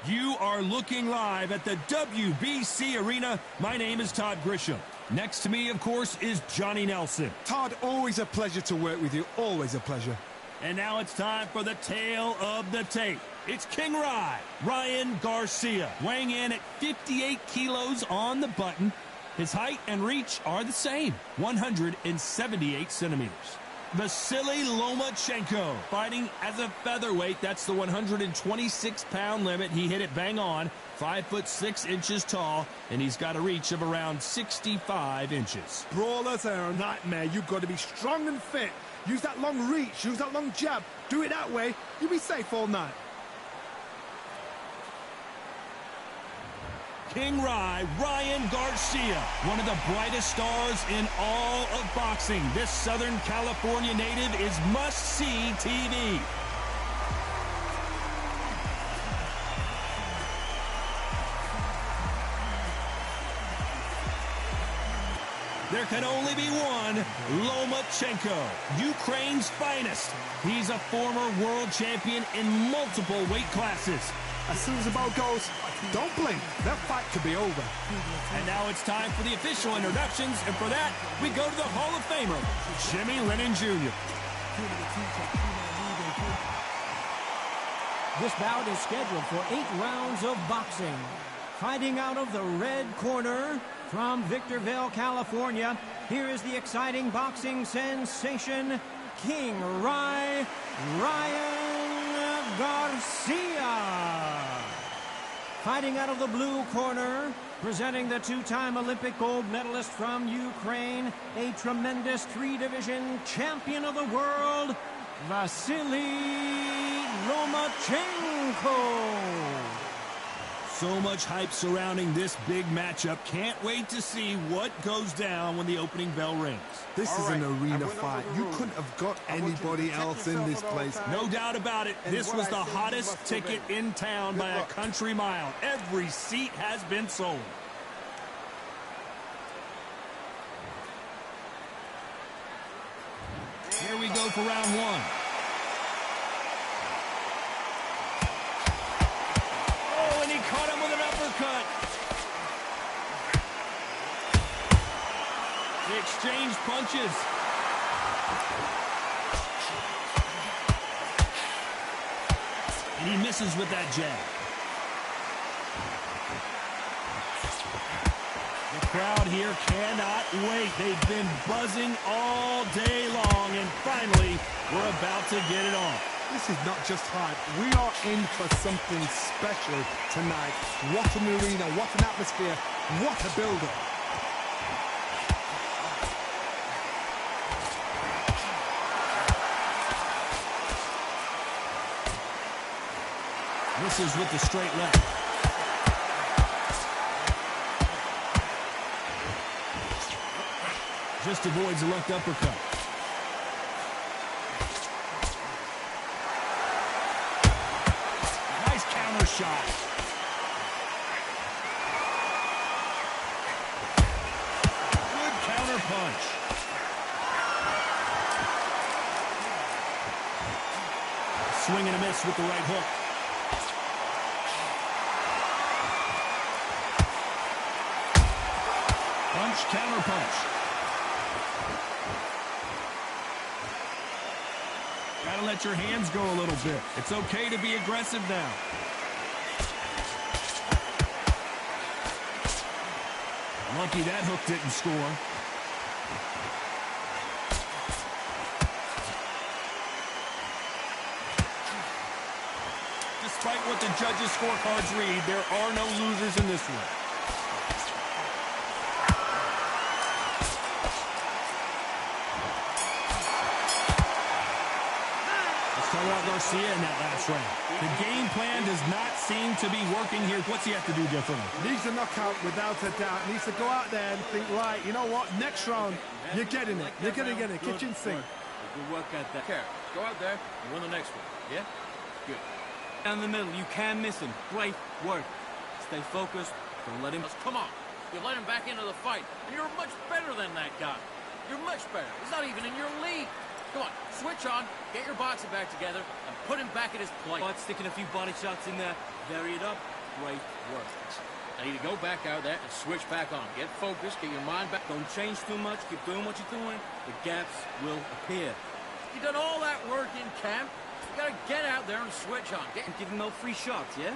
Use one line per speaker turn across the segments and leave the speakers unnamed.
You are looking live at the WBC Arena. My name is Todd Grisham. Next to me, of course, is Johnny Nelson.
Todd, always a pleasure to work with you. Always a pleasure.
And now it's time for the tale of the tape. It's King Ryan Garcia, weighing in at 58 kilos on the button. His height and reach are the same, 178 centimeters. Vasily Lomachenko, fighting as a featherweight. That's the 126-pound limit. He hit it bang on, 5'6" tall, and he's got a reach of around 65 inches.
Brawlers are a nightmare. You've got to be strong and fit. Use that long reach, use that long jab. Do it that way, you'll be safe all night.
King Ryan Garcia, one of the brightest stars in all of boxing. This Southern California native is must-see TV. There can only be one, Lomachenko, Ukraine's finest. He's a former world champion in multiple weight classes.
As soon as the ball goes, don't blink. That fight could be over.
And now it's time for the official introductions, and for that, we go to the Hall of Famer, Jimmy Lennon Jr.
This bout is scheduled for 8 rounds of boxing. Fighting out of the red corner from Victorville, California, here is the exciting boxing sensation, King Ryan Garcia. Fighting out of the blue corner, presenting the 2-time Olympic gold medalist from Ukraine, a tremendous 3-division champion of the world, Vasily Lomachenko.
So much hype surrounding this big matchup. Can't wait to see what goes down when the opening bell rings.
This is an arena fight. You couldn't have got anybody else in this place.
No doubt about it. This was the hottest ticket in town by a country mile. Every seat has been sold. Here we go for round one. And he caught him with an uppercut. They exchanged punches. And he misses with that jab. The crowd here cannot wait. They've been buzzing all day long, and finally, we're about to get it on.
This is not just hype. We are in for something special tonight. What an arena, what an atmosphere, what a build-up.
This is with the straight left. Just avoids a left uppercut. Shot. Good counter punch. Swing and a miss with the right hook. Punch, counter punch. Gotta let your hands go a little bit. It's okay to be aggressive now. Lucky that hook didn't score. Despite what the judges' scorecards read, there are no losers in this one. Let's talk about Garcia in that last round. The game plan does not seem to be working here. What's he have to do differently?
Needs a knockout without a doubt. Needs to go out there and think, right, you know what, next round, you're getting it. You're going to get it. Kitchen sink.
Good work at that. Go out there and win the next one. Yeah? Good. Down the middle, you can miss him. Great work. Stay focused. Don't let him...
Come on. You let him back into the fight. And you're much better than that guy. You're much better. He's not even in your league. Come on, switch on, get your boxing back together, and put him back at his place.
Sticking a few body shots in there, vary it up, Great work.
I need to go back out there and switch back on. Get focused, get your mind back.
Don't change too much. Keep doing what you're doing. The gaps will appear.
You done all that work in camp. You gotta get out there and switch on.
Give him no free shots, yeah?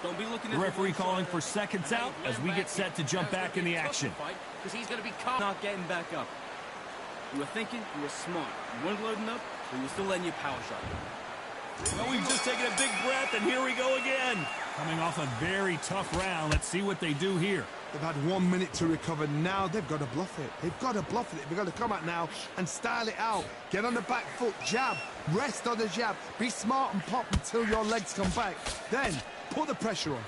Don't be looking at
The referee calling for seconds out as we get set to jump back in the action.
Because he's gonna be calm.
Not getting back up. You were thinking, you were smart. You weren't loading up, but you were still letting your power shot.
Well, we've just taken a big breath, and here we go again. Coming off a very tough round, let's see what they do here.
They've had 1 minute to recover. Now they've got to bluff it. They've got to bluff it. They've got to come out now and style it out. Get on the back foot, jab, rest on the jab. Be smart and pop until your legs come back. Then put the pressure on.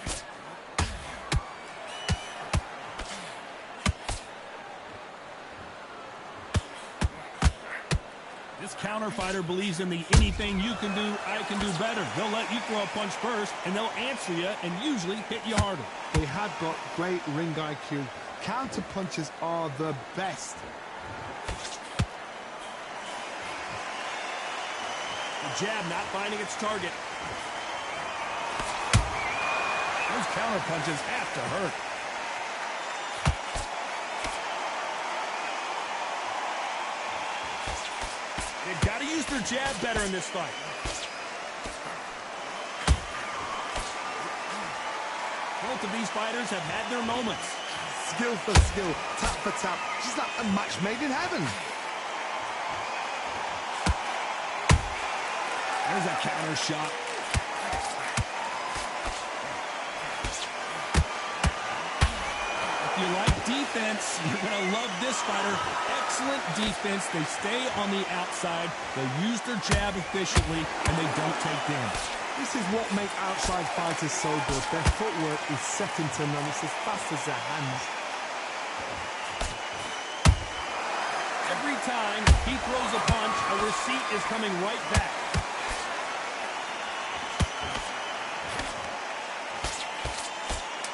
This counter fighter believes in the anything you can do, I can do better. They'll let you throw a punch first, and they'll answer you and usually hit you harder.
They have got great ring IQ. Counter punches are the best.
The jab not finding its target. Those counter punches have to hurt. They've got to use their jab better in this fight. Both of these fighters have had their moments.
Skill for skill, tap for tap. She's like a match made in heaven.
There's a counter shot. If you like defense, you're going to love this fighter. Excellent defense. They stay on the outside. They use their jab efficiently, and they don't take damage.
This is what makes outside fighters so good. Their footwork is second to none. It's as fast as their hands.
Every time he throws a punch, a receipt is coming right back.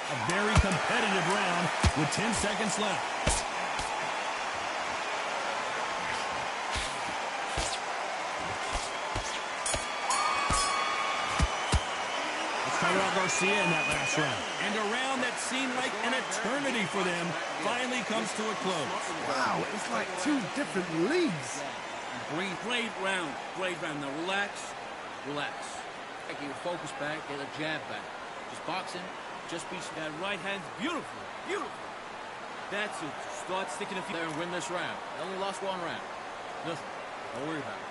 A very competitive round with 10 seconds left. Garcia in that last round. And a round that seemed like an eternity for them finally comes to a close.
Wow, it's like two different leagues.
Great round. Great round. Now relax. Relax.
Get your focus back, get a jab back. Just boxing, just be...
That right hand's beautiful. Beautiful. That's it. Start sticking a few
there and win this round. They only lost one round. Nothing. Don't worry about it.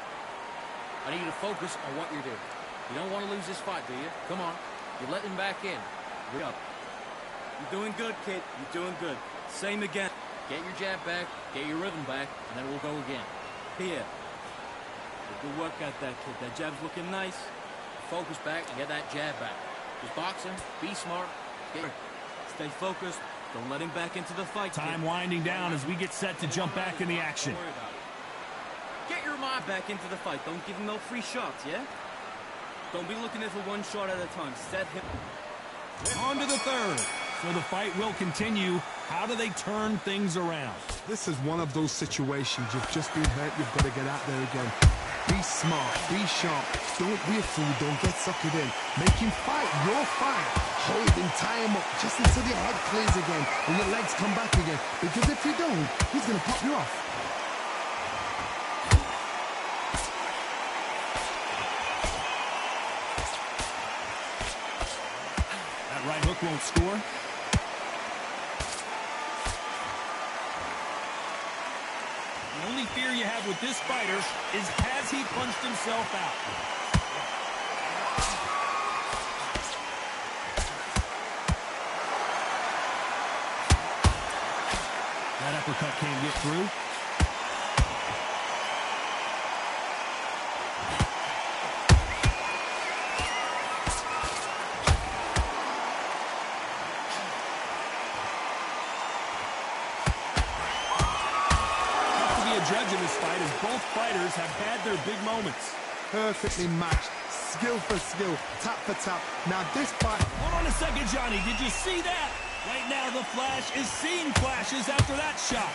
I need you to focus on what you're doing. You don't want to lose this fight, do you? Come on. You're letting him back in.
Hurry up. You're doing good, kid. You're doing good. Same again.
Get your jab back, get your rhythm back, and then we'll go again.
Here. Good work out that kid. That jab's looking nice.
Focus back and get that jab back. Just boxing, be smart.
Stay focused. Don't let him back into the fight.
Time winding down as we get set to jump back in the action.
Get your mind back into the fight. Don't give him no free shots, yeah? Don't be looking at for one shot at a time. Set him.
On to the third. So the fight will continue. How do they turn things around?
This is one of those situations. You've just been hurt. You've got to get out there again. Be smart. Be sharp. Don't be a fool. Don't get suckered in. Make him fight your fight. Hold him, tie him up just until your head clears again and your legs come back again. Because if you don't, he's going to pop you off.
Right hook won't score. The only fear you have with this fighter is has he punched himself out? That uppercut can't get through. Judge in this fight as both fighters have had their big moments.
Perfectly matched, skill for skill, tap for tap. Now this fight...
Hold on a second, Johnny. Did you see that? Right now the Flash is seeing flashes after that shot.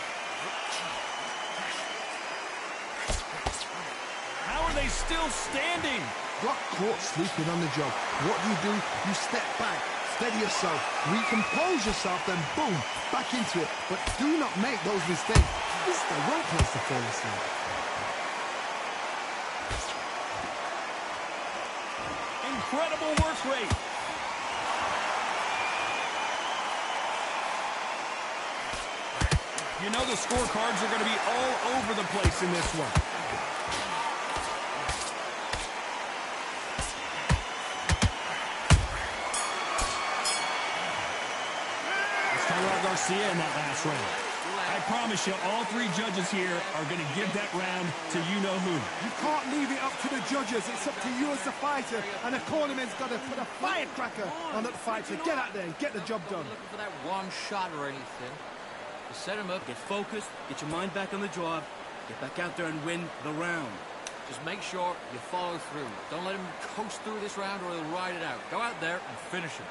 How are they still standing?
Got caught sleeping on the job. What do? You step back, steady yourself, recompose yourself, then boom, back into it. But do not make those mistakes. This is the wrong place to fall asleep.
Incredible work rate. You know the scorecards are going to be all over the place in this one. Let's talk about Garcia in that last round. I promise you, all three judges here are going to give that round to you-know-who.
You can't leave it up to the judges. It's up to you as the fighter, and the cornerman's got to put a firecracker on that fighter. Get out there and get the job done.
Looking for that one shot or anything. Just set him up.
Get focused, get your mind back on the job, get back out there and win the round.
Just make sure you follow through. Don't let him coast through this round or he'll ride it out. Go out there and finish him.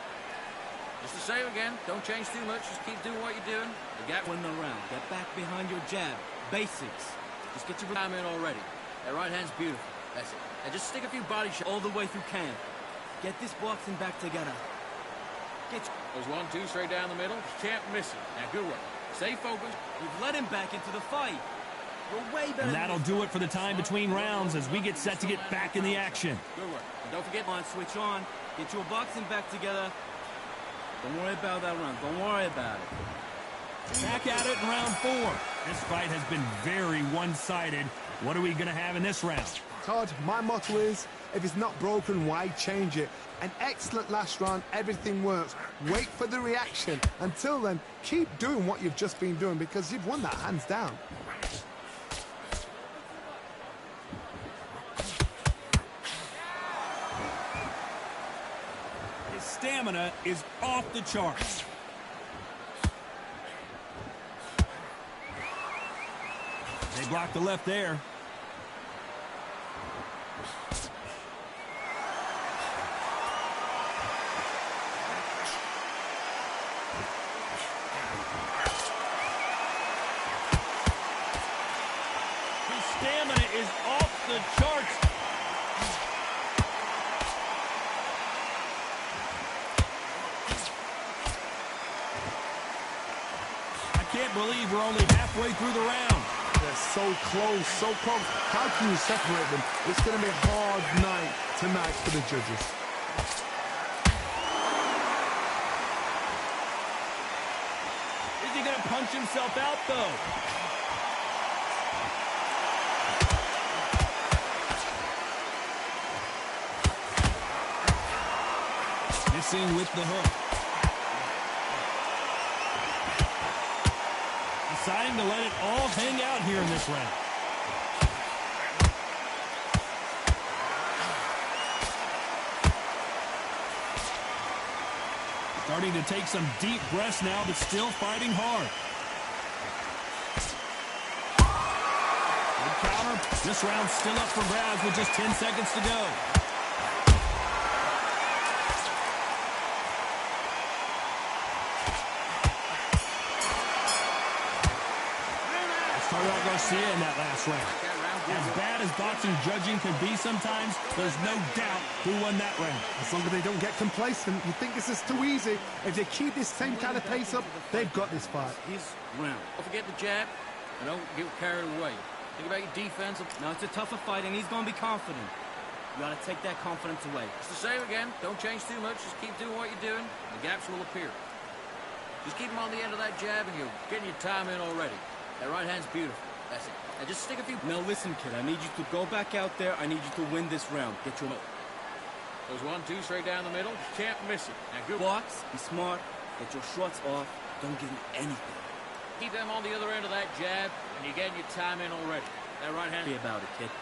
Just the same again. Don't change too much. Just keep doing what you're doing. The gap.
Win the round. Get back behind your jab. Basics. Just get your
time in already. That right hand's beautiful. That's it. And just stick a few body shots
all the way through camp. Get this boxing back together.
There's 1-2 straight down the middle. Can't miss it. Now good work. Stay focused.
You've let him back into the fight. You're way better.
And that'll do it for the time between rounds as we get set to get back in the action.
Good work. And don't forget,
switch on. Get your boxing back together. Don't worry about that round. Don't worry about it.
Back at it in round 4. This fight has been very one-sided. What are we going to have in this round?
Todd, my motto is, if it's not broken, why change it? An excellent last round, everything works. Wait for the reaction. Until then, keep doing what you've just been doing because you've won that hands down.
His stamina is off the charts. They blocked the left there. Stamina is off the charts. I can't believe we're only halfway through the round.
They're so close, so close. How can you separate them? It's going to be a hard night tonight for the judges.
Is he going to punch himself out, though? Missing with the hook. Deciding to let it all hang out here in this round. Starting to take some deep breaths now, but still fighting hard. Good counter. This round's still up for grabs with just 10 seconds to go. Garcia in that last round. As bad as boxing judging can be sometimes, there's no doubt who won that round.
As long as they don't get complacent, you think this is too easy. If they keep this same kind of pace up, they've got this fight.
His round.
Don't forget the jab, and don't get carried away. Think about your defense.
Now it's a tougher fight, and he's going to be confident. You got to take that confidence away.
It's the same again. Don't change too much. Just keep doing what you're doing. The gaps will appear. Just keep him on the end of that jab, and you're getting your time in already. That right hand's beautiful. That's it. Now just stick a few...
Now listen, kid. I need you to go back out there. I need you to win this round. Get your...
There's 1-2 straight down the middle. Can't miss it. Now good.
Box. Be smart. Get your shots off. Don't give him anything.
Keep them on the other end of that jab, and you're getting your time in already. That right hand...
Be about it, kid.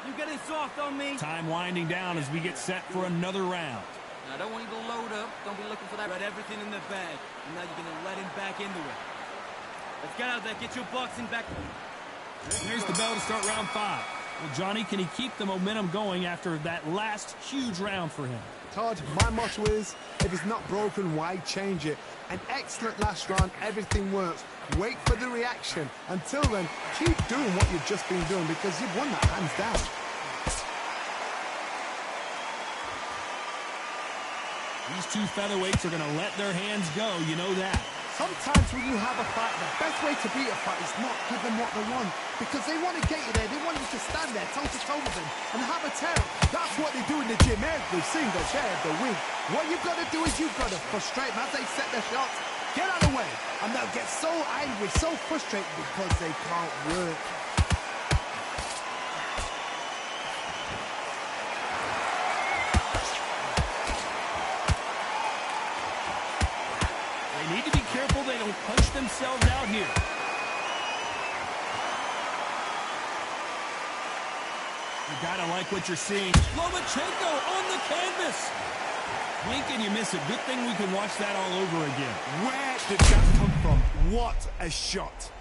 You getting soft on me?
Time winding down as we get set for another round.
Now I don't want you to load up. Don't be looking for that...
Got everything in the bag, and now you're going to let him back into it. Let's get out there. Get your boxing back.
There's the bell to start round 5. Well, Johnny, can he keep the momentum going after that last huge round for him?
Todd, my motto is, if it's not broken, why change it? An excellent last round, everything works. Wait for the reaction. Until then, keep doing what you've just been doing because you've won that hands down.
These two featherweights are going to let their hands go, you know that.
Sometimes when you have a fight, the best way to beat a fight is not give them what they want. Because they want to get you there, they want you to stand there toe-to-toe with them and have a tear. That's what they do in the gym. Every single chair, the weak. What you've got to do is you've got to frustrate them as they set their shots. Get out of the way. And they'll get so angry, so frustrated because they can't work.
They need to be careful they don't punch themselves out here. You gotta like what you're seeing. Lomachenko on the canvas. Blink and you miss it. Good thing we can watch that all over again.
Where did that come from? What a shot.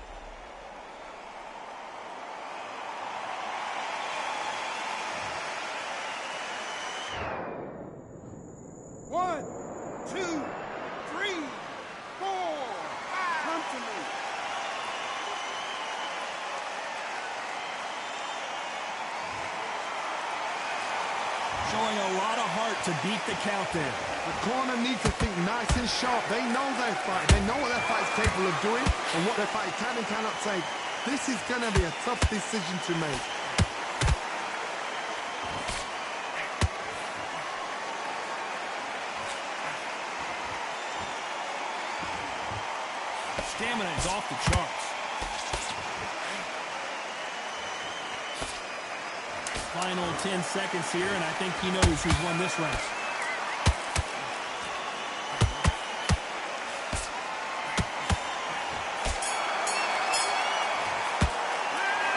One, two, three, four, five. Come to me.
Showing a lot of heart to beat the count there.
The corner needs to think nice and sharp. They know their fight. They know what their fight is capable of doing and what their fight can and cannot take. This is going to be a tough decision to make.
Stamina is off the charts. Final 10 seconds here, and I think he knows who's won this round.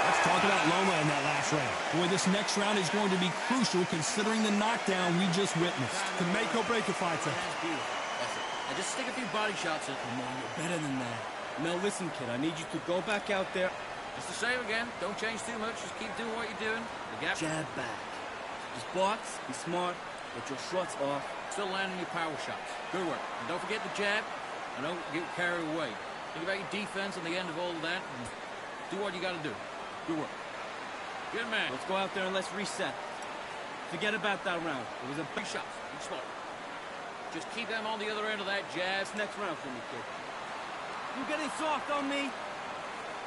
Let's talk about Loma in that last round. Boy, this next round is going to be crucial considering the knockdown we just witnessed.
To make or break a fighter.
That's beautiful. That's it. Now just stick a few body shots in.
Come on, you're better than that. Now listen, kid, I need you to go back out there.
It's the same again. Don't change too much. Just keep doing what you're doing. The gap.
Jab back. Just box, be smart, get your shots off.
Still landing your power shots. Good work. And don't forget the jab. And don't get carried away. Think about your defense on the end of all of that. And do what you got to do. Good work. Good man.
Let's go out there and let's reset. Forget about that round. It was a
Big shots. Be smart. Just keep them on the other end of that jab.
It's next round for me, kid. You getting soft on me?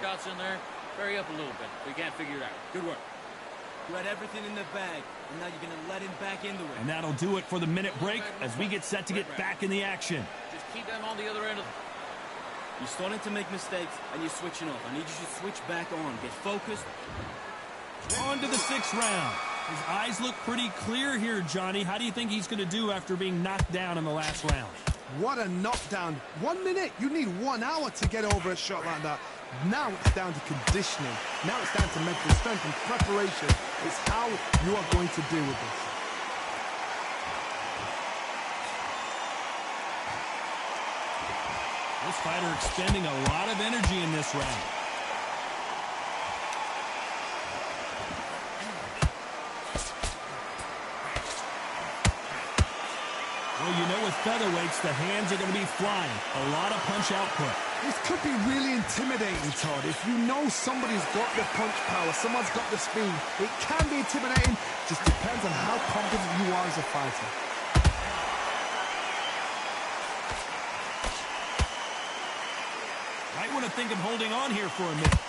Shots in there. Hurry up a little bit. We can't figure it out. Good work.
You had everything in the bag, and now you're going to let him back into it.
And that'll do it for the minute break as we get set to get back in the action.
Just keep them on the other end of
You're starting to make mistakes, and you're switching off. I need you to switch back on. Get focused.
On to the sixth round. His eyes look pretty clear here, Johnny. How do you think he's going to do after being knocked down in the last round?
What a knockdown. 1 minute. You need 1 hour to get over a shot like that. Now it's down to conditioning. Now it's down to mental strength and preparation. It's how you are going to deal with this.
This fighter expending a lot of energy in this round. Well, you know with featherweights, the hands are going to be flying. A lot of punch output.
This could be really intimidating, Todd. If you know somebody's got the punch power, someone's got the speed, it can be intimidating. Just depends on how confident you are as a fighter.
Might want to think of holding on here for a minute.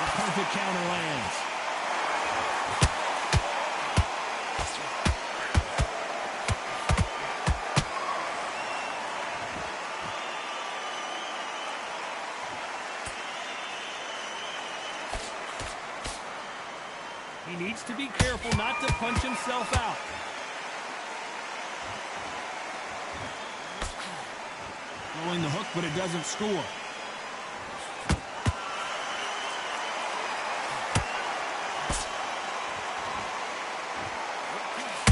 The perfect counter lands. He needs to be careful not to punch himself out. Throwing the hook, but it doesn't score.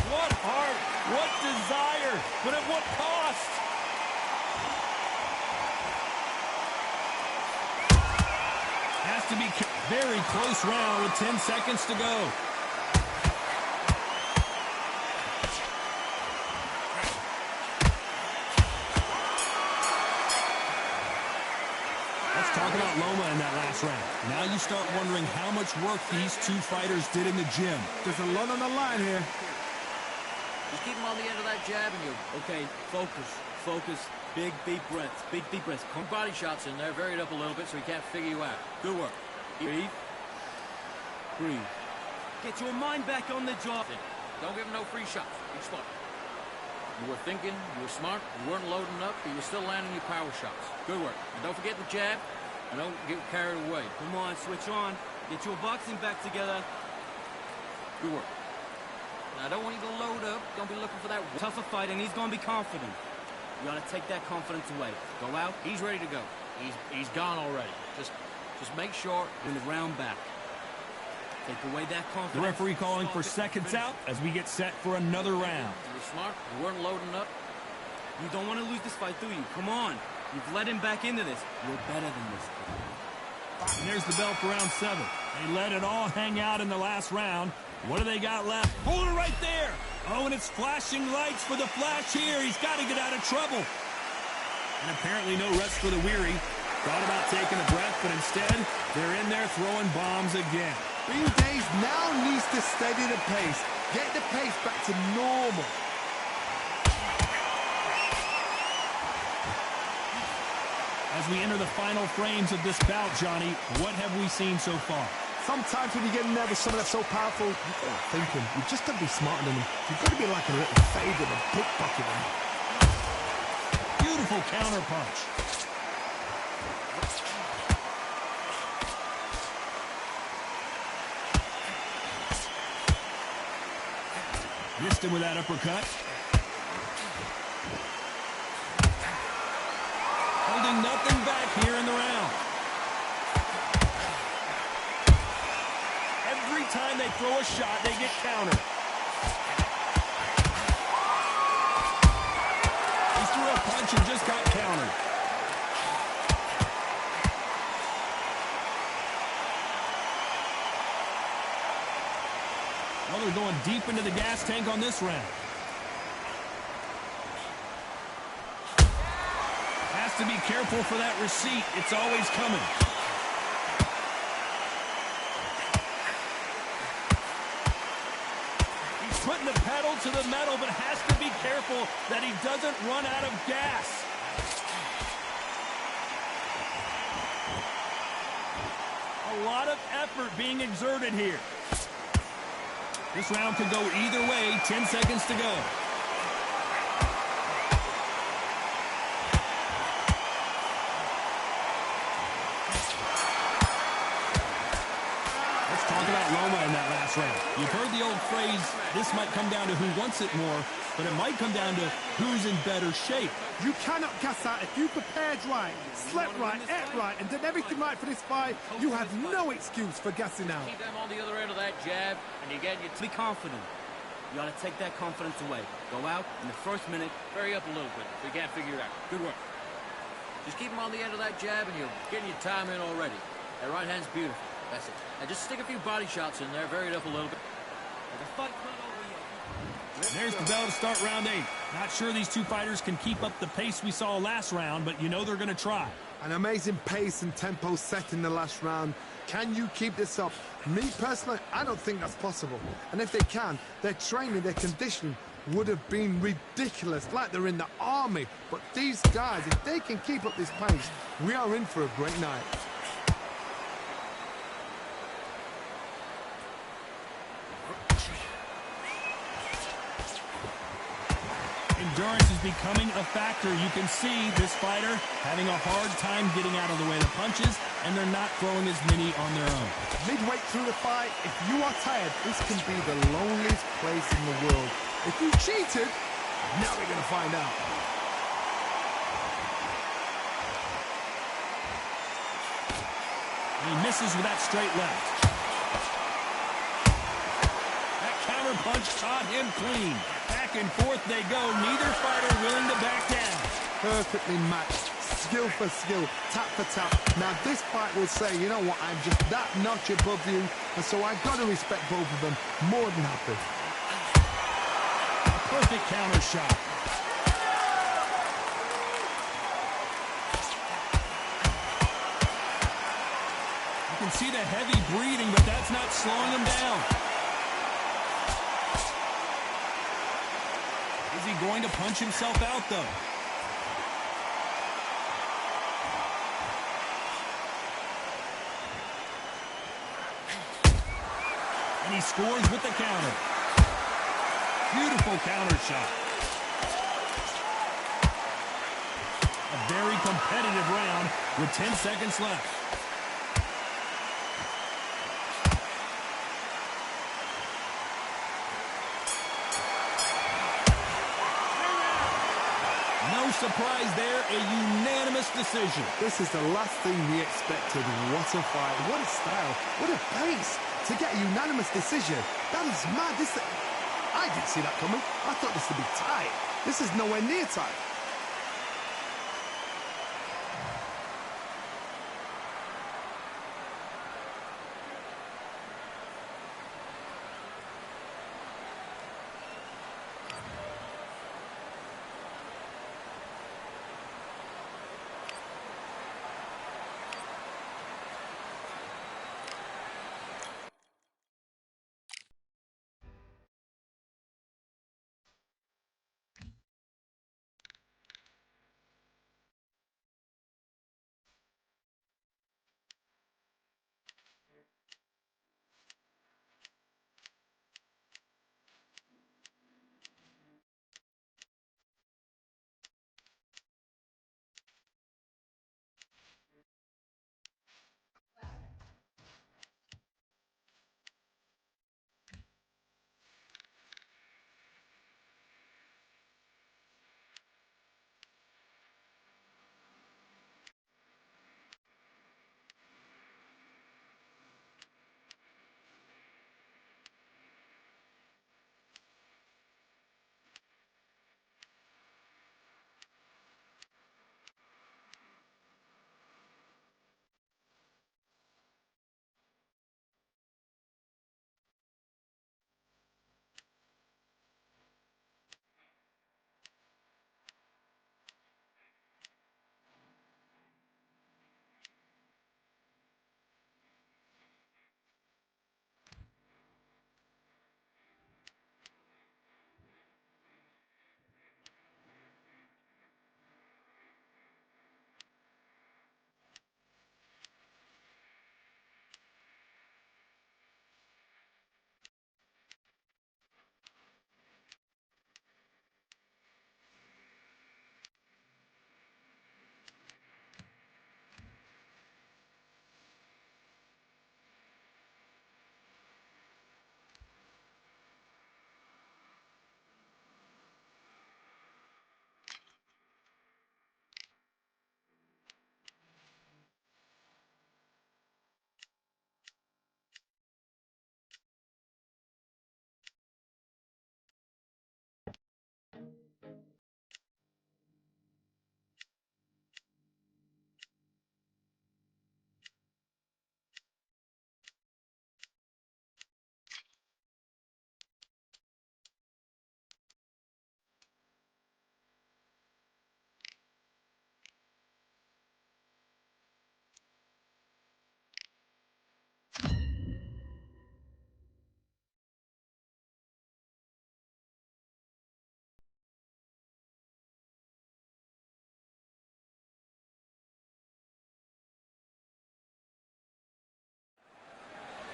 What heart, what desire, but at what cost? Has to be very close round with 10 seconds to go. Let's Let's talk about Loma in that last round. Now you start wondering how much work these two fighters did in the gym.
There's a lot on the line here.
Just keep him on the end of that jab and you'll...
Okay, focus. Focus. Big, deep breaths. Big, deep breaths.
Come body shots in there, vary it up a little bit so he can't figure you out. Good work.
Breathe. Breathe. Get your mind back on the job.
Don't give him no free shots. Be smart. You were thinking, you were smart, you weren't loading up, but you were still landing your power shots. Good work. And don't forget the jab, and don't get carried away.
Come on, switch on. Get your boxing back together.
Good work. Now, I don't want you to load up. Don't be looking for that...
Tougher fight, and he's going to be confident. You got to take that confidence away. Go out.
He's ready to go. He's gone already. Just make sure...
Win the round back. Take away that confidence.
The referee calling for seconds out as we get set for another round.
You were smart. You weren't loading up.
You don't want to lose this fight, do you? Come on. You've led him back into this. You're better than this.
And there's the bell for round 7. They let it all hang out in the last round. What do they got left? Hold it right there. Oh, and it's flashing lights for the flash here. He's got to get out of trouble. And apparently no rest for the weary. Thought about taking a breath, but instead, they're in there throwing bombs again.
Green Days now needs to steady the pace. Get the pace back to normal.
As we enter the final frames of this bout, Johnny, what have we seen so far?
Sometimes when you get nervous, someone that's so powerful, you're thinking, you've just got to be smarter than them. You've got to be like a little favourite and pickpocket them.
Beautiful counter punch. Missed him with that uppercut. Holding nothing back here in the round. Every time they throw a shot, they get countered. He threw a punch and just got countered. Well, they're going deep into the gas tank on this round. Has to be careful for that receipt. It's always coming. He's putting the pedal to the metal, but has to be careful that he doesn't run out of gas. A lot of effort being exerted here. This round could go either way. 10 seconds to go. Let's talk about Loma in that last round. You've heard the old phrase, this might come down to who wants it more, but it might come down to who's in better shape.
You cannot gas out if you prepared right, slept right, ate right, and did everything right for this fight. You have no excuse for gassing out.
Keep them on the other end of that jab, and you get your...
Be confident. You got to take that confidence away. Go out in the first minute.
Vary up a little bit so you can't figure it out. Good work. Just keep him on the end of that jab, and you're getting your time in already. That right hand's beautiful. That's it. Now just stick a few body shots in there, vary it up a little bit.
The fight's not over yet.
There's the bell to start round 8. Not sure these two fighters can keep up the pace we saw last round, but you know they're going to try.
An amazing pace and tempo set in the last round. Can you keep this up? Me, personally, I don't think that's possible. And if they can, their training, their conditioning would have been ridiculous, like they're in the army. But these guys, if they can keep up this pace, we are in for a great night.
Endurance is becoming a factor. You can see this fighter having a hard time getting out of the way of the punches, and they're not throwing as many on their own.
Midway through the fight, if you are tired, this can be the loneliest place in the world. If you cheated, now we're going to find out.
He misses with that straight left. That counter punch caught him clean. Back and forth they go. Neither fighter willing to back down.
Perfectly matched. Skill for skill, tap for tap. Now this fight will say, you know what, I'm just that notch above you, and so I've got to respect both of them. More than happy.
A perfect counter shot. can see the heavy breathing, but that's not slowing him down. Is he going to punch himself out, though? And he scores with the counter. Beautiful counter shot. A very competitive round with 10 seconds left. No surprise there, a unanimous decision.
This is the last thing we expected. What a fight, what a style, what a pace. To get a unanimous decision, that is mad. I didn't see that coming. I thought this would be tight. This is nowhere near tight.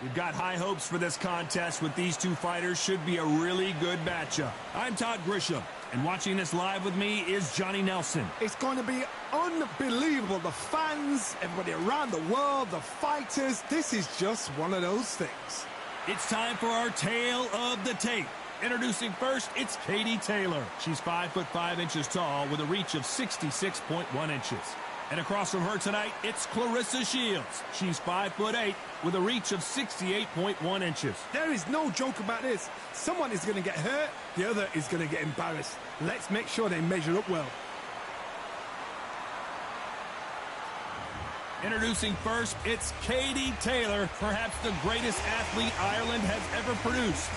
We've got high hopes for this contest with these two fighters. Should be a really good matchup. I'm Todd Grisham, and watching this live with me is Johnny Nelson.
It's going to be unbelievable. The fans, everybody around the world, the fighters. This is just one of those things.
It's time for our tale of the tape. Introducing first, it's Katie Taylor. She's 5'5" tall with a reach of 66.1 inches. And across from her tonight, it's Clarissa Shields. She's 5'8" with a reach of 68.1 inches.
There is no joke about this. Someone is going to get hurt, the other is going to get embarrassed. Let's make sure they measure up well.
Introducing first, it's Katie Taylor, perhaps the greatest athlete Ireland has ever produced.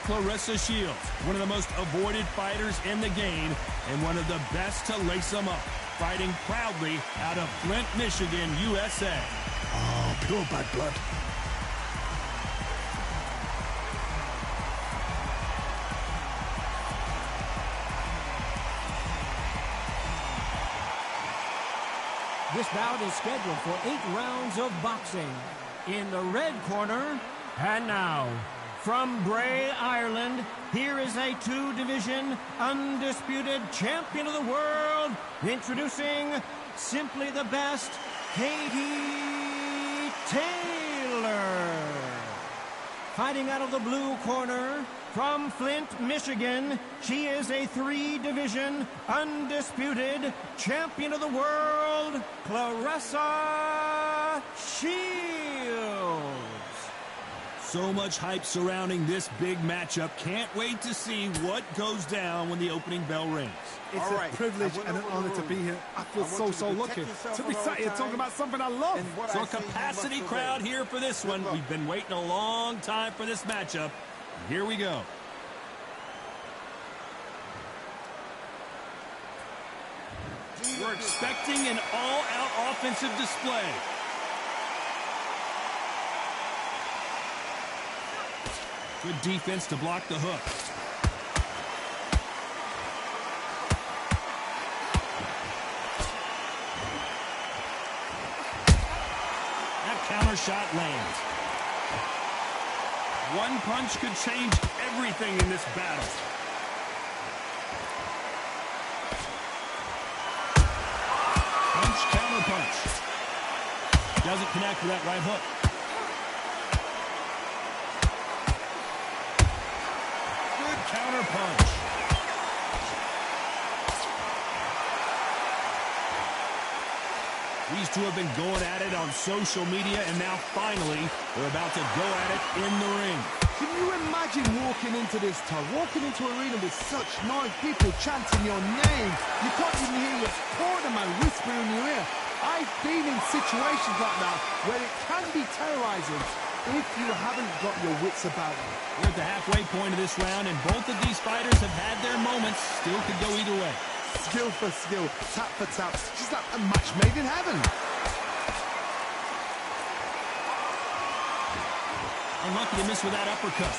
Clarissa Shields, one of the most avoided fighters in the game and one of the best to lace them up, fighting proudly out of Flint, Michigan, USA.
Oh, pure bad blood.
This bout is scheduled for 8 rounds of boxing. In the red corner, and now, from Bray, Ireland, here is a 2-division undisputed champion of the world, introducing simply the best, Katie Taylor. Fighting out of the blue corner, from Flint, Michigan, she is a 3-division undisputed champion of the world, Clarissa Shields.
So much hype surrounding this big matchup. Can't wait to see what goes down when the opening bell rings.
It's a privilege and an honor to be here. I feel so lucky to be sat here talking about something I love.
So a capacity crowd here for this one. We've been waiting a long time for this matchup. Here we go. We're expecting an all-out offensive display. Good defense to block the hook. That counter shot lands. One punch could change everything in this battle. Punch, counter punch. Doesn't connect with that right hook. Good counter punch. These two have been going at it on social media, and now finally they're about to go at it in the ring.
Can you imagine walking into this town, walking into an arena with such noise, people chanting your name? You can't even hear your cornerman whispering in your ear. I've been in situations like that where it can be terrorizing if you haven't got your wits about you.
We're at the halfway point of this round, and both of these fighters have had their moments. Still could go either way.
Skill for skill, tap for tap, just like a match made in heaven.
Unlucky to miss with that uppercut.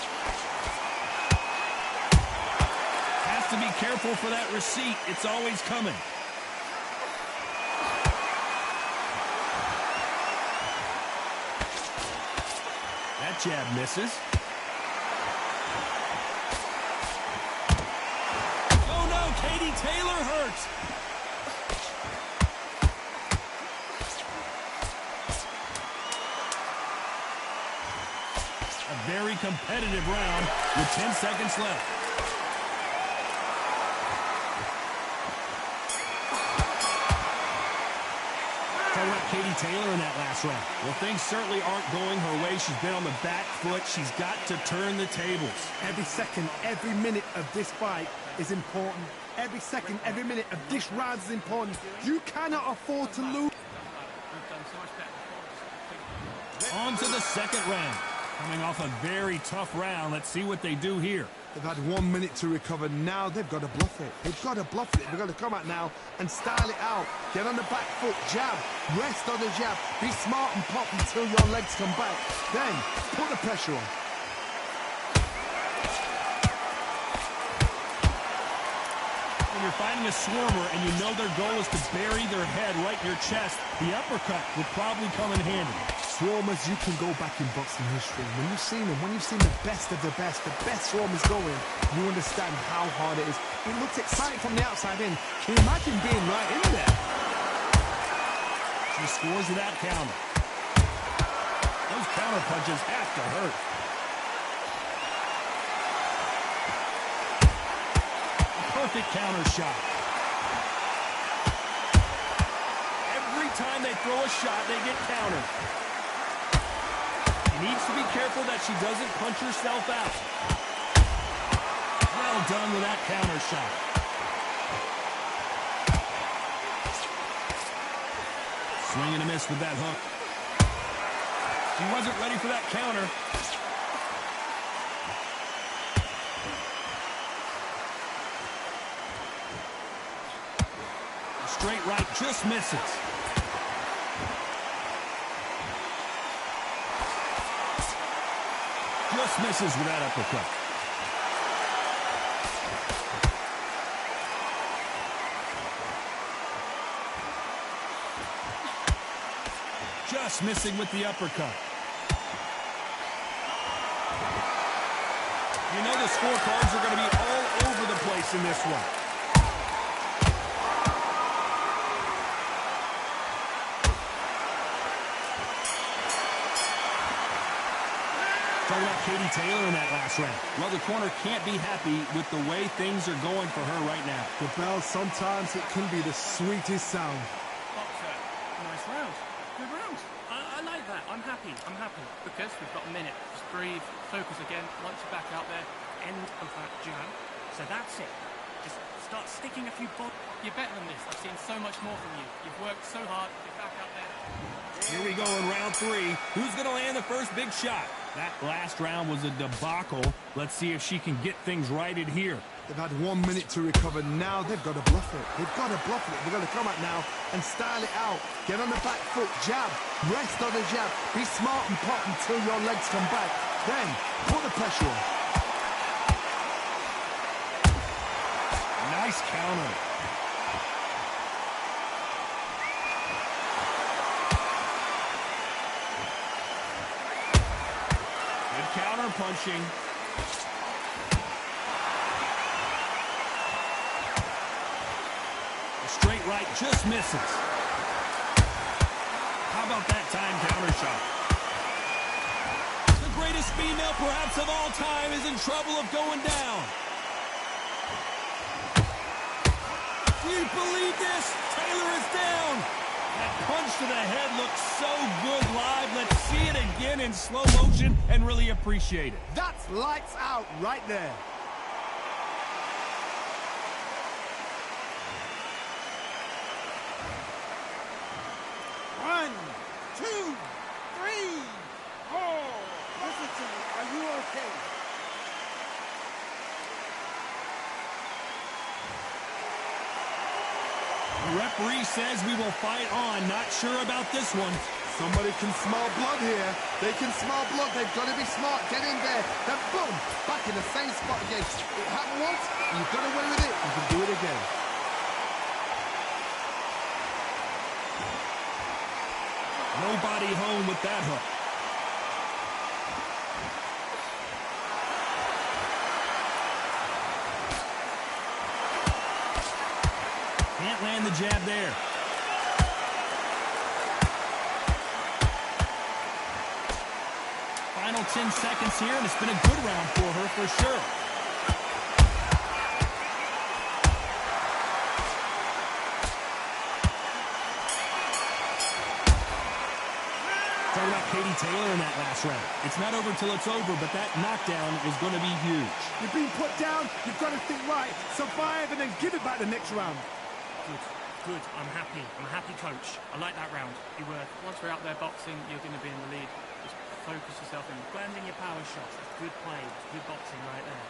Has to be careful for that receipt. It's always coming. That jab misses. Oh no, Katie Taylor hurts. A very competitive round with 10 seconds left. Talking about Katie Taylor in that last round. Well, things certainly aren't going her way. She's been on the back foot. She's got to turn the tables.
Every second, every minute of this fight is important. Every second, every minute of this round is important. You cannot afford to lose.
On to the second round. Coming off a very tough round. Let's see what they do here.
They've had 1 minute to recover. Now they've got to bluff it. They've got to bluff it. They've got to come out now and style it out. Get on the back foot, jab, rest on the jab. Be smart and pop until your legs come back. Then put the pressure on.
When you're fighting a swarmer and you know their goal is to bury their head right in your chest, the uppercut would probably come in handy.
Swarmers, you can go back in boxing history. When you've seen them, when you've seen the best of the best swarmers going, you understand how hard it is. It looks exciting from the outside in. Can you imagine being right in there?
She scores with that counter. Those counter punches have to hurt. A perfect counter shot. Every time they throw a shot, they get countered. She needs to be careful that she doesn't punch herself out. Well done with that counter shot. Swing and a miss with that hook. She wasn't ready for that counter. Straight right just misses. Just misses with that uppercut. Just missing with the uppercut. You know the scorecards are going to be all over the place in this one. Talking about Katie Taylor in that last round. Well, the corner can't be happy with the way things are going for her right now.
The bell, sometimes it can be the sweetest sound.
Boxer, nice round. Good round. I like that. I'm happy. Because we've got a minute. Just breathe. Focus again. Once you're back out there, end of that jab. So that's it. Just start sticking a few balls. You're better than this. I've seen so much more from you. You've worked so hard. Get back out there.
Here we go in round 3. Who's going to land the first big shot? That last round was a debacle. Let's see if she can get things righted here.
They've had 1 minute to recover. Now they've got to bluff it. They've got to bluff it. They've got to come out now and style it out. Get on the back foot, jab, rest on the jab. Be smart and pop until your legs come back. Then put the pressure on.
Nice counter. Good counter punching. The straight right just misses. How about that time counter shot? The greatest female perhaps of all time is in trouble of going down. Do you believe this? Taylor is down. That punch to the head looks so good live. Let's see it again in slow motion and really appreciate it.
That's lights out right there.
One, two, three, four. Listen to me. Are you okay?
The referee says we will fight on. Not sure about this one.
Somebody can smell blood here. They can smell blood. They've got to be smart. Get in there. Then boom, back in the same spot again. It happened once. You've got away with it. You can do it again.
Nobody home with that hook. Can't land the jab there. Final 10 seconds here, and it's been a good round for her for sure. Talking about Katie Taylor in that last round. It's not over till it's over, but that knockdown is going to be huge.
You've been put down. You've got to think right. Survive and then give it back the next round.
Good. I'm happy. I'm a happy coach. I like that round. Once we're out there boxing, you're going to be in the lead. Just focus yourself in. Landing your power shots. That's good play. That's good boxing right there.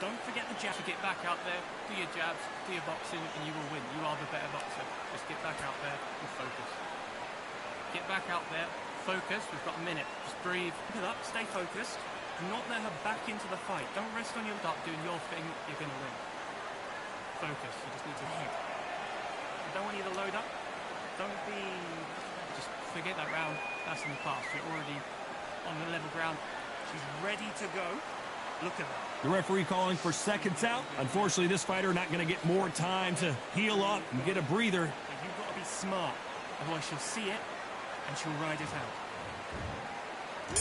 Don't forget the jab. Get back out there, do your jabs, do your boxing, and you will win. You are the better boxer. Just get back out there and focus. Get back out there. Focus. We've got a minute. Just breathe. Pick it up. Stay focused. Do not let her back into the fight. Don't rest on your duck doing your thing. You're going to win. Focus. You just need to hit. You don't want you to load up. Don't be... Just forget that round. That's in the past. You're already on the level ground. She's ready to go. Look at that.
The referee calling for seconds out. Unfortunately, this fighter not going to get more time to heal up and get a breather.
But you've got to be smart. Otherwise, she'll see it and she'll ride it out.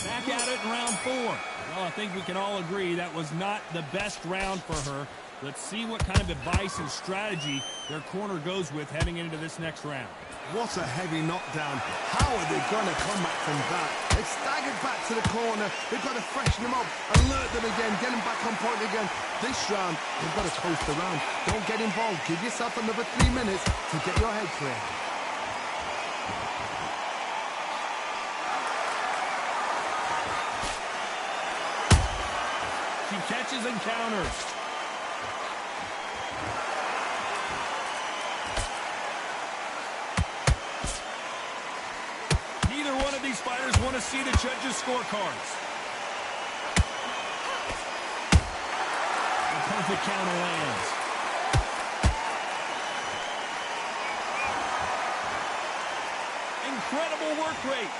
Back at it in round 4. Well, I think we can all agree that was not the best round for her. Let's see what kind of advice and strategy their corner goes with heading into this next round.
What a heavy knockdown. How are they going to come back from that? They've staggered back to the corner. They've got to freshen them up, alert them again, get them back on point again. This round, they've got to coast around. Don't get involved. Give yourself another 3 minutes to get your head clear.
She catches and counters. Let's see the judges' scorecards. The perfect counter lands. Incredible work rate.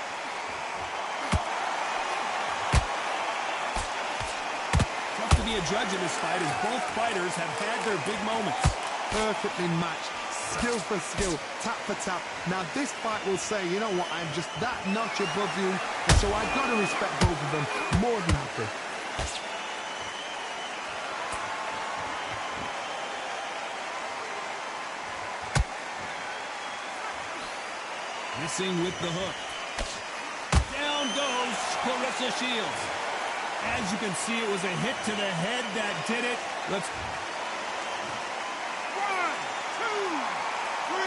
Tough to be a judge in this fight as both fighters have had their big moments.
Perfectly matched. Skill for skill, tap for tap. Now this fight will say, you know what, I'm just that notch above you, and so I've got to respect both of them more than happy.
Missing with the hook. Down goes Clarissa Shields. As you can see, it was a hit to the head that did it. Let's...
1, 2, 3, 4.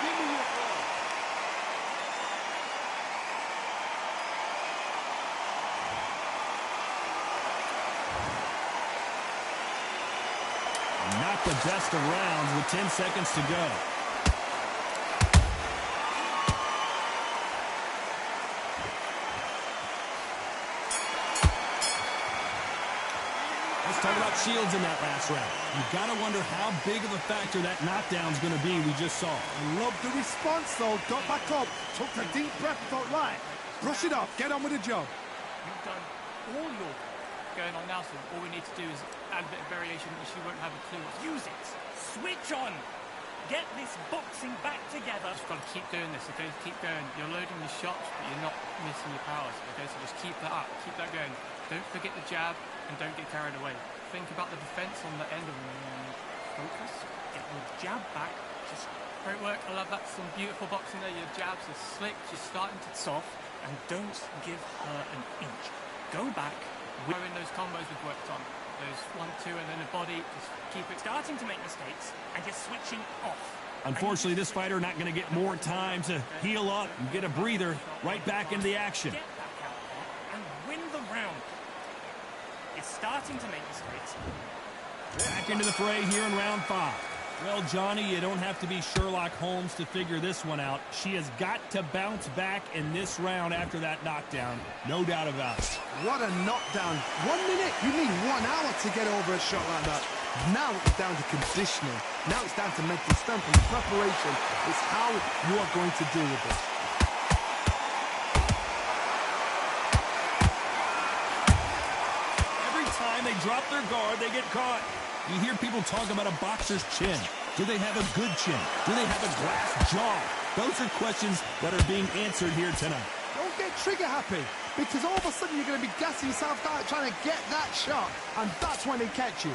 Give me your ball.
Not the best of rounds with 10 seconds to go. Let's talk about Shields in that last round. You've got to wonder how big of a factor that knockdown's going to be we just saw.
I love the response, though. Got back up, took a deep breath, thought, right, brush it off, get on with the job.
You've done all your going on now, so all we need to do is add a bit of variation that she won't have a clue. Use it. Switch on. Get this boxing back together. Just got to keep doing this, okay? Keep going. You're loading the shots, but you're not missing your powers, okay? So just keep that up. Keep that going. Don't forget the jab, and don't get carried away. Think about the defense on the end of them. Focus. Get your jab back. Just great work. I love that. Some beautiful boxing there. Your jabs are slick. She's starting to soft, and don't give her an inch. Go back. We're in those combos we've worked on. Those 1, 2, and then the body. Just keep it starting to make mistakes, and you're switching off.
Unfortunately, this fighter not going to get more time to heal up and get a breather. Right back into the action.
Get back out there and win the round. You're starting to make mistakes.
Back into the fray here in round 5. Well, Johnny, you don't have to be Sherlock Holmes to figure this one out. She has got to bounce back in this round after that knockdown. No doubt about it.
What a knockdown. 1 minute, you need 1 hour to get over a shot like that. Now it's down to conditioning. Now it's down to mental strength and preparation. It's how you are going to deal with it.
Every time they drop their guard, they get caught. You hear people talk about a boxer's chin. Do they have a good chin? Do they have a glass jaw? Those are questions that are being answered here tonight.
Don't get trigger happy, because all of a sudden you're going to be gassing yourself out trying to get that shot, and that's when they catch you.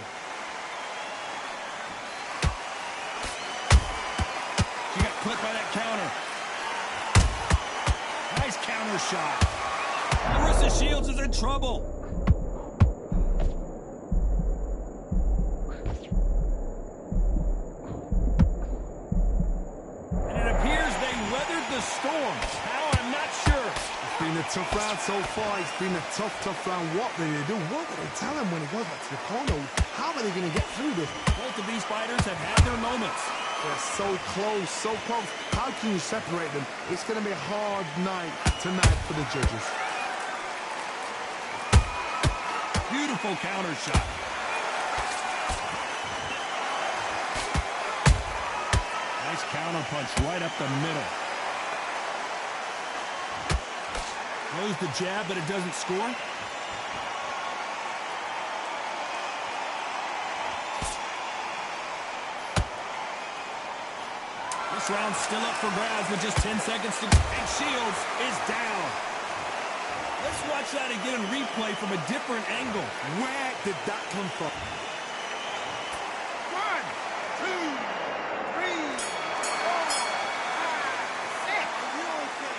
She got clipped by that counter. Nice counter shot. Clarissa Shields is in trouble. The storm. How? I'm not sure.
It's been a tough round so far. It's been a tough round. What do they do? What do they tell him when he goes back to the corner? How are they going to get through this?
Both of these fighters have had their moments.
They're so close, so close. How can you separate them? It's going to be a hard night tonight for the judges.
Beautiful counter shot. Nice counter punch right up the middle. Throws the jab, but it doesn't score. This round's still up for grabs with just 10 seconds to go. And Shields is down. Let's watch that again in replay from a different angle.
Where did that come from?
1, 2, 3, 4, 5, 6. Are you okay?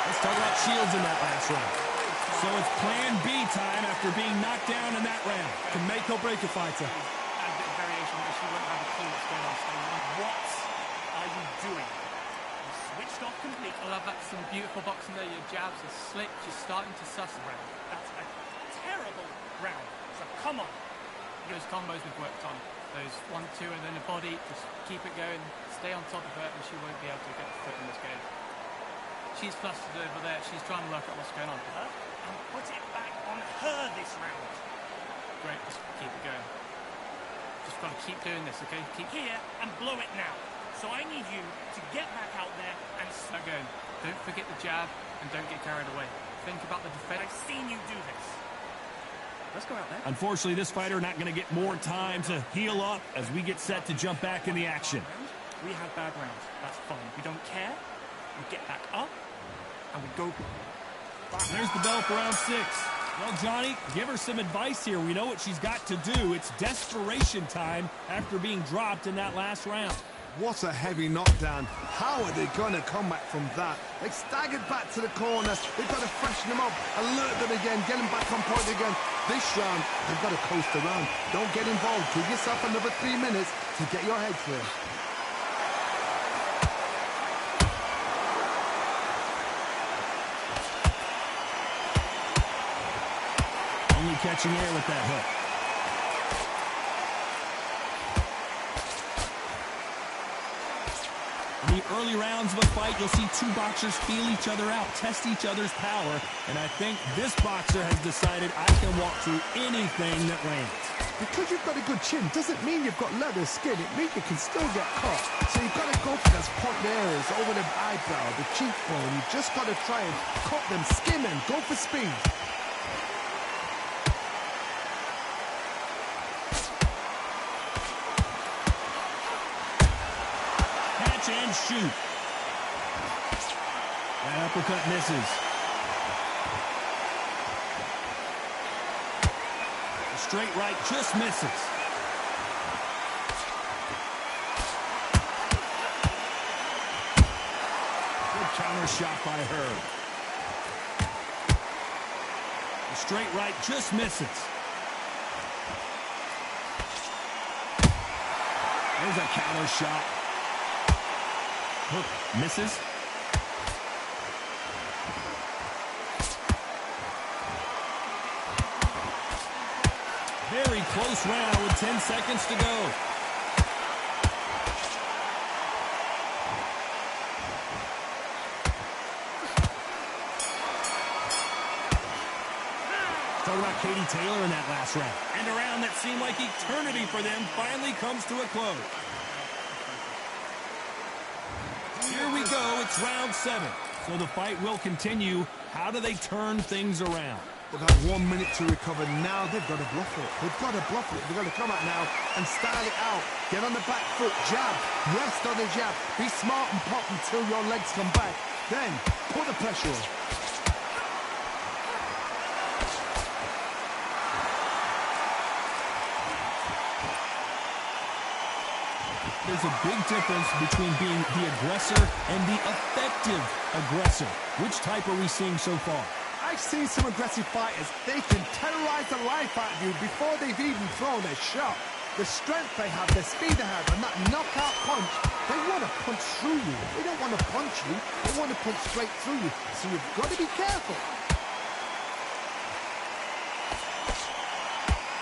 Let's talk about Shields in that last round. So it's plan B time after being knocked down in that round.
Can make or break a fighter.
Add a bit of variation, but she won't have a clue what's going on. So what are you doing? You switched off completely. I love that. Some beautiful boxing there. Your jabs are slick. She's starting to suss around. That's a terrible round. So come on. Those combos we've worked on. Those 1-2 and then the body, just keep it going, stay on top of her, and she won't be able to get the foot in this game. She's flustered over there, she's trying to work out what's going on.
And put it back on her this round.
Great, just keep it going. Just got to keep doing this, okay? Keep
here and blow it now. So I need you to get back out there and
start going. Don't forget the jab and don't get carried away. Think about the defense.
I've seen you do this.
Let's go out there.
Unfortunately, this fighter not going to get more time to heal up as we get set to jump back in the action.
We have bad rounds. That's fine. We don't care. We get back up and we go.
There's the bell for round 6. Well, Johnny, give her some advice here. We know what she's got to do. It's desperation time after being dropped in that last round.
What a heavy knockdown. How are they going to come back from that? They staggered back to the corner. They've got to freshen them up, alert them again, get them back on point again. This round, they've got to coast around. Don't get involved. Give yourself another 3 minutes to get your head clear.
Only catching air with that hook. In the early rounds of a fight, you'll see two boxers feel each other out, test each other's power, and I think this boxer has decided I can walk through anything that lands.
Because you've got a good chin doesn't mean you've got leather skin. It means you can still get caught. So you've got to go for those point areas over the eyebrow, the cheekbone. You've just got to try and cut them, skim them, go for speed.
And shoot. That uppercut misses. The straight right just misses. Good counter shot by her. The straight right just misses. There's a counter shot. Hook misses. Very close round with 10 seconds to go. Talk about Katie Taylor in that last round. And a round that seemed like eternity for them finally comes to a close. Here we go, it's round 7. So the fight will continue. How do they turn things around?
They've had 1 minute to recover. Now they've got to bluff it. They've got to bluff it. They've got to come out now and style it out. Get on the back foot, jab, rest on the jab. Be smart and pop until your legs come back. Then put the pressure on.
There's a big difference between being the aggressor and the effective aggressor. Which type are we seeing so far?
I've seen some aggressive fighters. They can terrorize the life out of you before they've even thrown a shot. The strength they have, the speed they have, and that knockout punch, they want to punch through you. They don't want to punch you. They want to punch straight through you. So you've got to be careful.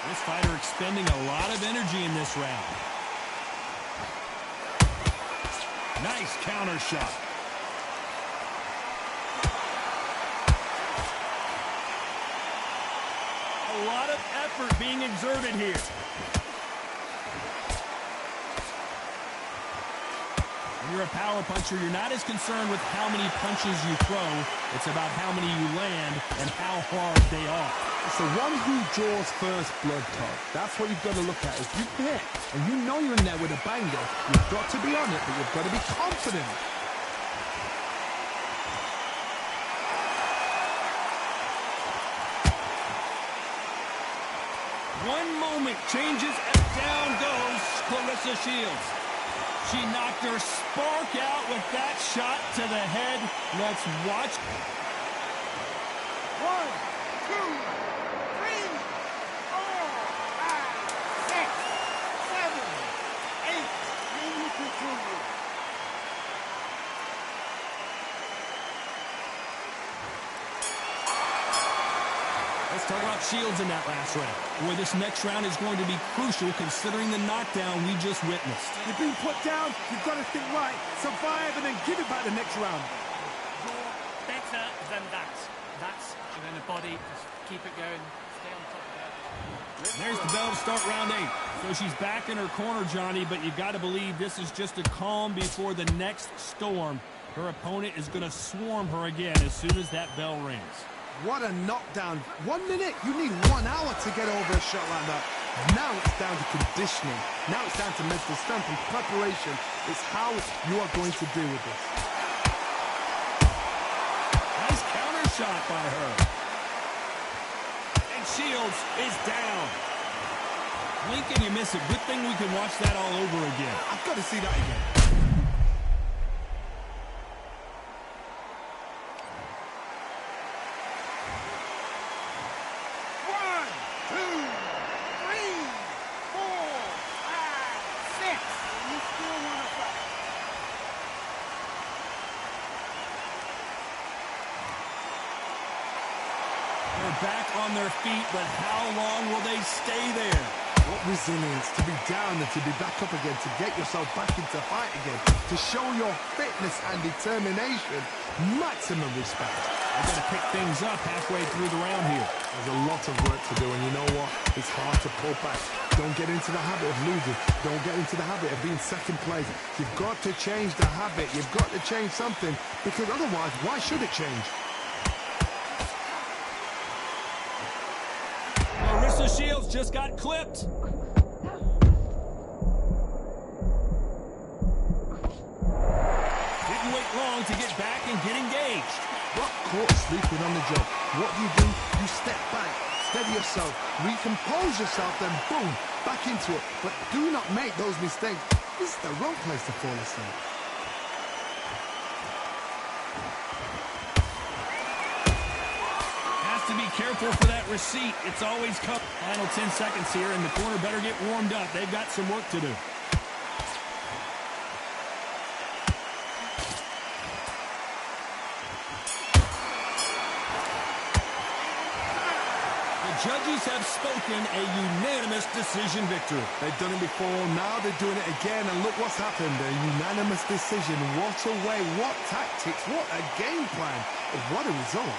This fighter expending a lot of energy in this round. Nice counter shot. A lot of effort being exerted here. When you're a power puncher, you're not as concerned with how many punches you throw. It's about how many you land and how hard they are.
It's the one who draws first blood, Todd. That's what you've got to look at. If you hit and you know you're in there with a banger, you've got to be on it, but you've got to be confident.
One moment changes and down goes Clarissa Shields. She knocked her spark out with that shot to the head. Let's watch.
1, 2. 8.
Let's talk about Shields in that last round. Boy, this next round is going to be crucial considering the knockdown we just witnessed.
You've been put down, you've got to think right, survive, and then give it back the next round.
You're better than that. That's and then the body, just keep it going, stay on top of that.
There's the bell to start round 8. So she's back in her corner, Johnny, but you got to believe this is just a calm before the next storm. Her opponent is going to swarm her again as soon as that bell rings.
What a knockdown. 1 minute, you need 1 hour to get over a shot like that. Now it's down to conditioning. Now it's down to mental strength and preparation. It's how you are going to deal with this.
Nice counter shot by her. And Shields is down. Blink and you miss it. Good thing we can watch that all over again.
I've got to see that again.
Back on their feet, but how long will they stay there?
What resilience to be down and to be back up again, to get yourself back into fight again, to show your fitness and determination. Maximum respect.
They're going to pick things up halfway through the round here.
There's a lot of work to do, and you know what? It's hard to pull back. Don't get into the habit of losing. Don't get into the habit of being second place. You've got to change the habit. You've got to change something, because otherwise, why should it change?
Shields just got clipped. Didn't wait long to get back and get engaged.
Got caught sleeping on the job. What do? You step back, steady yourself, recompose yourself, then boom, back into it. But do not make those mistakes. This is the wrong place to fall asleep.
To be careful for that receipt. It's always cut. Final 10 seconds here, and the corner better get warmed up. They've got some work to do. The judges have spoken a unanimous decision victory.
They've done it before, now they're doing it again, and look what's happened. A unanimous decision. What a way, what tactics, what a game plan. What a result.